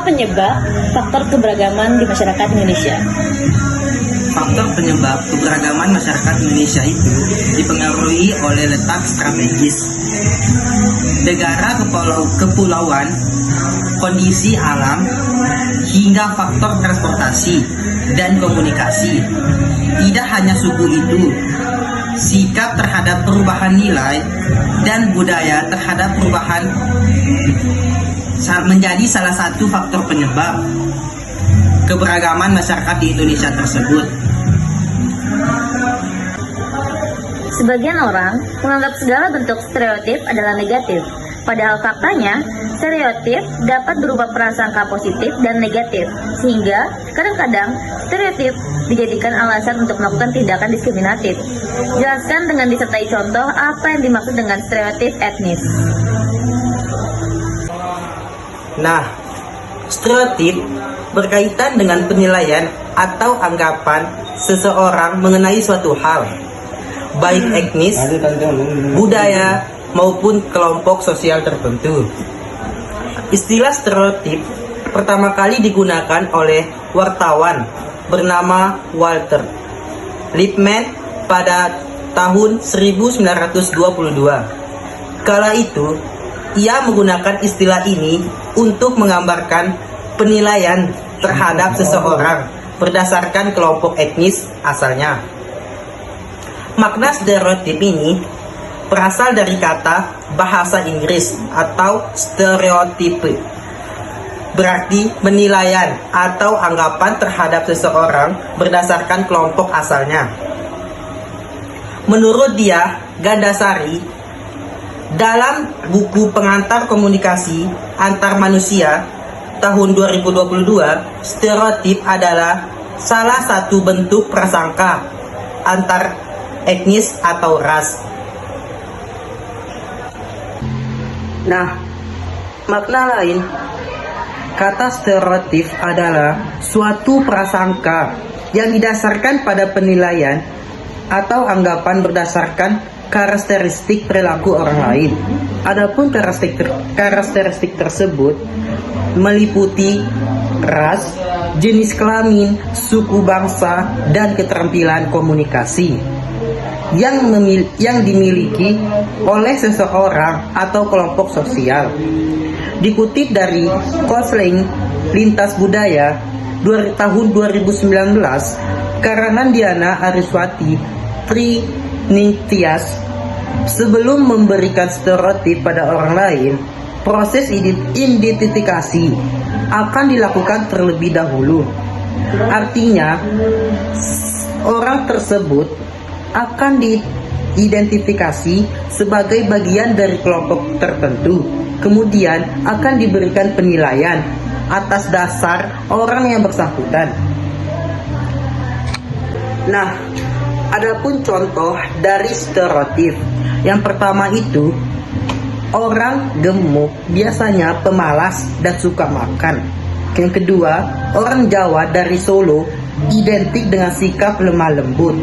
Apa penyebab faktor keberagaman di masyarakat Indonesia? Faktor penyebab keberagaman masyarakat Indonesia itu dipengaruhi oleh letak strategis, negara kepulauan, kondisi alam, hingga faktor transportasi dan komunikasi. Tidak hanya suku itu, sikap terhadap perubahan nilai dan budaya terhadap perubahan menjadi salah satu faktor penyebab keberagaman masyarakat di Indonesia tersebut. Sebagian orang menganggap segala bentuk stereotip adalah negatif, padahal faktanya stereotip dapat berupa prasangka positif dan negatif, sehingga kadang-kadang stereotip dijadikan alasan untuk melakukan tindakan diskriminatif. Jelaskan dengan disertai contoh apa yang dimaksud dengan stereotip etnis. Nah, stereotip berkaitan dengan penilaian atau anggapan seseorang mengenai suatu hal, baik etnis, budaya, maupun kelompok sosial tertentu. Istilah stereotip pertama kali digunakan oleh wartawan bernama Walter Lippmann pada tahun 1922. Kala itu, ia menggunakan istilah ini untuk menggambarkan penilaian terhadap seseorang berdasarkan kelompok etnis asalnya. Makna stereotip ini berasal dari kata bahasa Inggris atau stereotype, berarti penilaian atau anggapan terhadap seseorang berdasarkan kelompok asalnya. Menurut dia, Gandasari, dalam buku Pengantar Komunikasi Antar Manusia tahun 2022, stereotip adalah salah satu bentuk prasangka antar etnis atau ras. Nah, makna lain kata stereotip adalah suatu prasangka yang didasarkan pada penilaian atau anggapan berdasarkan karakteristik perilaku orang lain. Adapun karakteristik tersebut meliputi ras, jenis kelamin, suku bangsa, dan keterampilan komunikasi yang dimiliki oleh seseorang atau kelompok sosial. Dikutip dari Konseling Lintas Budaya tahun 2019, karangan Diana Ariswati Trinitias, sebelum memberikan stereotip pada orang lain, proses identifikasi akan dilakukan terlebih dahulu. Artinya, orang tersebut akan diidentifikasi sebagai bagian dari kelompok tertentu, kemudian akan diberikan penilaian atas dasar orang yang bersangkutan. Nah, adapun contoh dari stereotip. Yang pertama itu, orang gemuk biasanya pemalas dan suka makan. Yang kedua, orang Jawa dari Solo identik dengan sikap lemah lembut.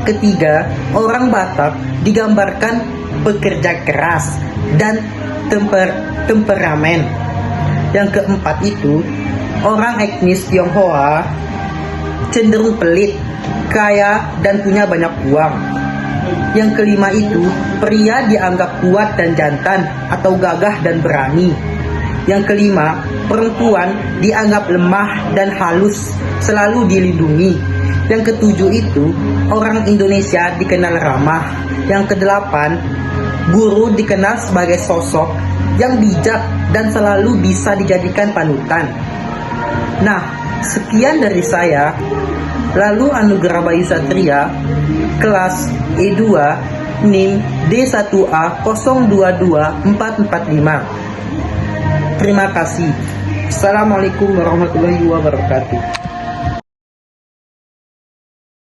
Ketiga, orang Batak digambarkan pekerja keras dan temperamen. Yang keempat itu, orang etnis Tionghoa cenderung pelit, kaya, dan punya banyak uang. Yang kelima itu, pria dianggap kuat dan jantan atau gagah dan berani. Yang kelima, perempuan dianggap lemah dan halus, selalu dilindungi. Yang ketujuh itu, orang Indonesia dikenal ramah. Yang kedelapan, guru dikenal sebagai sosok yang bijak dan selalu bisa dijadikan panutan. Nah, sekian dari saya. Lalu Anugerah Bayu Satria, kelas E2, NIM D1A 022445. Terima kasih. Assalamualaikum warahmatullahi wabarakatuh.